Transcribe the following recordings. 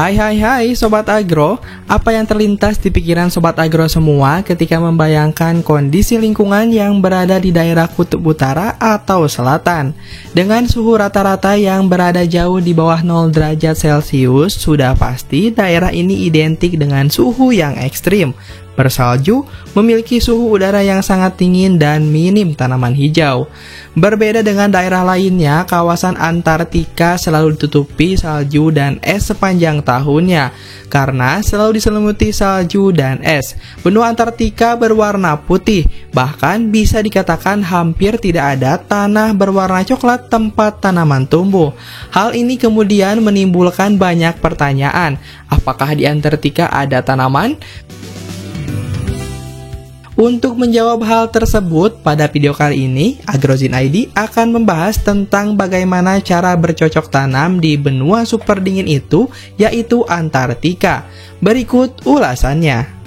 Hai Sobat Agro, apa yang terlintas di pikiran Sobat Agro semua ketika membayangkan kondisi lingkungan yang berada di daerah kutub utara atau selatan? Dengan suhu rata-rata yang berada jauh di bawah 0 derajat Celcius, sudah pasti daerah ini identik dengan suhu yang ekstrim. Bersalju, memiliki suhu udara yang sangat dingin dan minim tanaman hijau. Berbeda dengan daerah lainnya, kawasan Antartika selalu ditutupi salju dan es sepanjang tahunnya. Karena selalu diselimuti salju dan es, benua Antartika berwarna putih. Bahkan bisa dikatakan hampir tidak ada tanah berwarna coklat tempat tanaman tumbuh. Hal ini kemudian menimbulkan banyak pertanyaan. Apakah di Antartika ada tanaman? Untuk menjawab hal tersebut, pada video kali ini, Agrozin ID akan membahas tentang bagaimana cara bercocok tanam di benua super dingin itu, yaitu Antartika. Berikut ulasannya.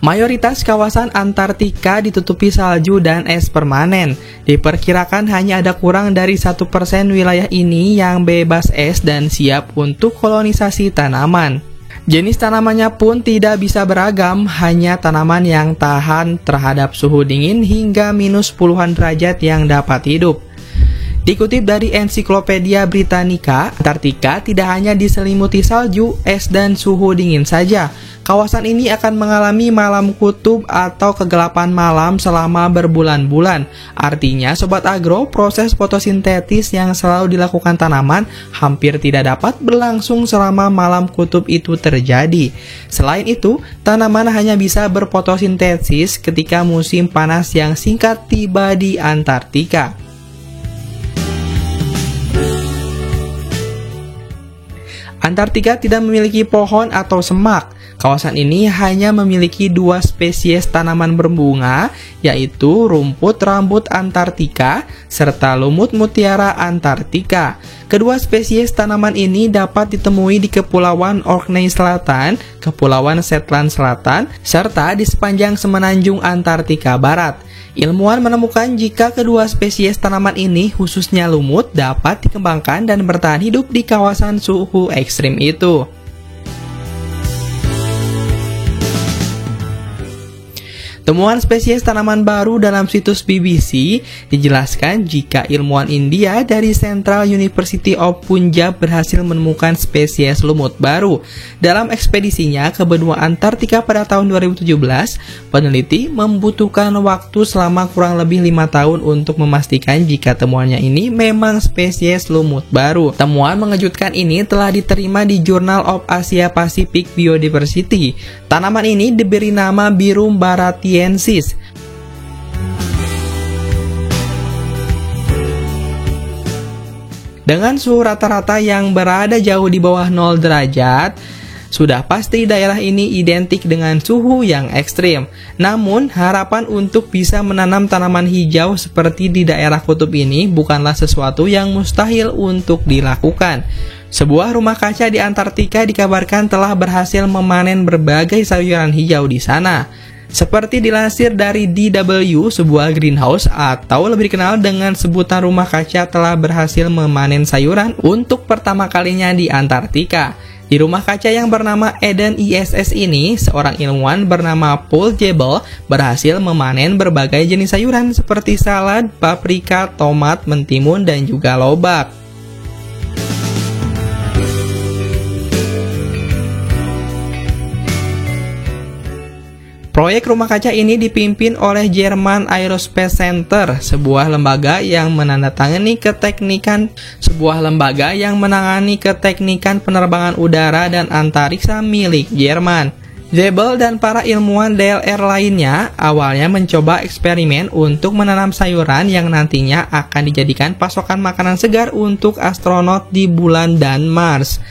Mayoritas kawasan Antartika ditutupi salju dan es permanen. Diperkirakan hanya ada kurang dari 1% wilayah ini yang bebas es dan siap untuk kolonisasi tanaman. Jenis tanamannya pun tidak bisa beragam, hanya tanaman yang tahan terhadap suhu dingin hingga minus puluhan derajat yang dapat hidup. Dikutip dari Ensiklopedia Britannica, Antartika tidak hanya diselimuti salju, es, dan suhu dingin saja. Kawasan ini akan mengalami malam kutub atau kegelapan malam selama berbulan-bulan. Artinya, Sobat Agro, proses fotosintetis yang selalu dilakukan tanaman hampir tidak dapat berlangsung selama malam kutub itu terjadi. Selain itu, tanaman hanya bisa berfotosintesis ketika musim panas yang singkat tiba di Antartika. Antartika tidak memiliki pohon atau semak. Kawasan ini hanya memiliki 2 spesies tanaman berbunga, yaitu rumput rambut Antartika serta lumut mutiara Antartika. Kedua spesies tanaman ini dapat ditemui di Kepulauan Orkney Selatan, Kepulauan Shetland Selatan, serta di sepanjang semenanjung Antartika Barat. Ilmuwan menemukan jika kedua spesies tanaman ini, khususnya lumut, dapat dikembangkan dan bertahan hidup di kawasan suhu ekstrim itu. Temuan spesies tanaman baru dalam situs BBC dijelaskan jika ilmuwan India dari Central University of Punjab berhasil menemukan spesies lumut baru. Dalam ekspedisinya ke benua Antartika pada tahun 2017, peneliti membutuhkan waktu selama kurang lebih 5 tahun untuk memastikan jika temuannya ini memang spesies lumut baru. Temuan mengejutkan ini telah diterima di Journal of Asia Pacific Biodiversity. Tanaman ini diberi nama Birum baratiensis. Dengan suhu rata-rata yang berada jauh di bawah 0 derajat, sudah pasti daerah ini identik dengan suhu yang ekstrim. Namun, harapan untuk bisa menanam tanaman hijau seperti di daerah kutub ini bukanlah sesuatu yang mustahil untuk dilakukan. Sebuah rumah kaca di Antartika dikabarkan telah berhasil memanen berbagai sayuran hijau di sana. Seperti dilansir dari DW, sebuah greenhouse atau lebih dikenal dengan sebutan rumah kaca telah berhasil memanen sayuran untuk pertama kalinya di Antartika. Di rumah kaca yang bernama Eden ISS ini, seorang ilmuwan bernama Paul Jebel berhasil memanen berbagai jenis sayuran seperti salad, paprika, tomat, mentimun, dan juga lobak. Proyek rumah kaca ini dipimpin oleh German Aerospace Center, sebuah lembaga yang menandatangani keteknikan penerbangan udara dan antariksa milik Jerman. Jebel dan para ilmuwan DLR lainnya awalnya mencoba eksperimen untuk menanam sayuran yang nantinya akan dijadikan pasokan makanan segar untuk astronot di bulan dan Mars.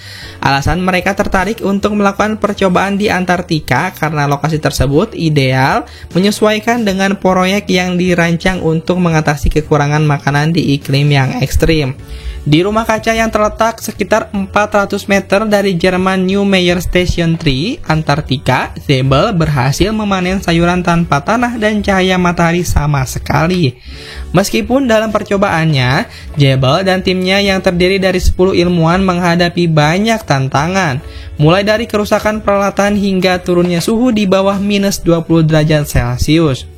Alasan mereka tertarik untuk melakukan percobaan di Antartika karena lokasi tersebut ideal menyesuaikan dengan proyek yang dirancang untuk mengatasi kekurangan makanan di iklim yang ekstrim. Di rumah kaca yang terletak sekitar 400 meter dari Jerman New Meyer Station 3, Antartika, Zebel berhasil memanen sayuran tanpa tanah dan cahaya matahari sama sekali. Meskipun dalam percobaannya, Zebel dan timnya yang terdiri dari 10 ilmuwan menghadapi banyak tantangan, mulai dari kerusakan peralatan hingga turunnya suhu di bawah minus 20 derajat Celcius.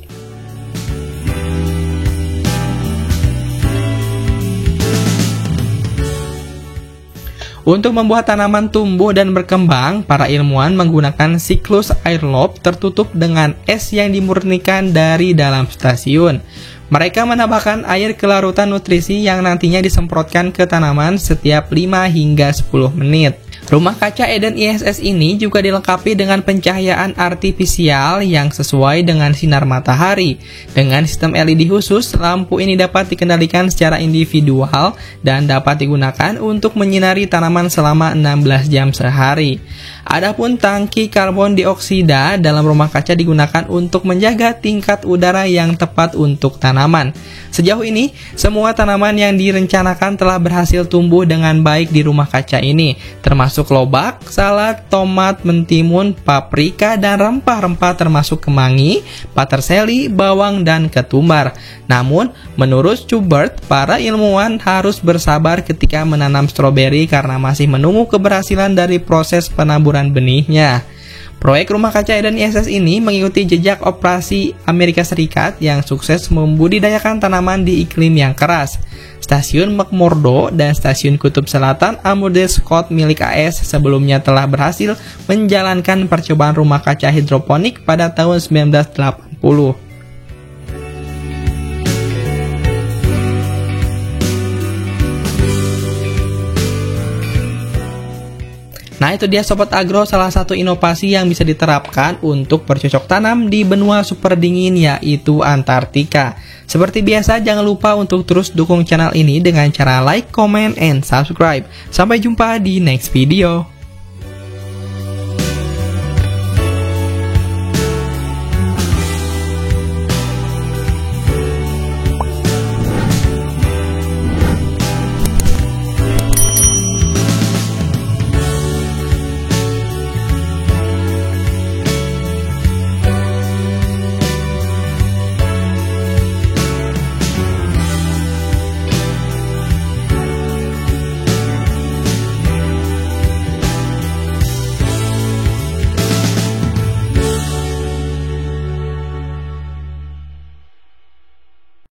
Untuk membuat tanaman tumbuh dan berkembang, para ilmuwan menggunakan siklus airlob tertutup dengan es yang dimurnikan dari dalam stasiun. Mereka menambahkan air ke larutan nutrisi yang nantinya disemprotkan ke tanaman setiap 5 hingga 10 menit. Rumah kaca Eden ISS ini juga dilengkapi dengan pencahayaan artifisial yang sesuai dengan sinar matahari. Dengan sistem LED khusus, lampu ini dapat dikendalikan secara individual dan dapat digunakan untuk menyinari tanaman selama 16 jam sehari. Adapun tangki karbon dioksida dalam rumah kaca digunakan untuk menjaga tingkat udara yang tepat untuk tanaman. Sejauh ini, semua tanaman yang direncanakan telah berhasil tumbuh dengan baik di rumah kaca ini, termasuk lobak, salad, tomat, mentimun, paprika, dan rempah-rempah termasuk kemangi, paterseli, bawang, dan ketumbar. Namun, menurut Schubert, para ilmuwan harus bersabar ketika menanam stroberi karena masih menunggu keberhasilan dari proses penaburan benihnya. Proyek rumah kaca Eden ISS ini mengikuti jejak operasi Amerika Serikat yang sukses membudidayakan tanaman di iklim yang keras. Stasiun McMurdo dan Stasiun Kutub Selatan Amude Scott milik AS sebelumnya telah berhasil menjalankan percobaan rumah kaca hidroponik pada tahun 1980. Nah, itu dia Sobat Agro, salah satu inovasi yang bisa diterapkan untuk bercocok tanam di benua super dingin, yaitu Antartika. Seperti biasa, jangan lupa untuk terus dukung channel ini dengan cara like, comment, and subscribe. Sampai jumpa di next video.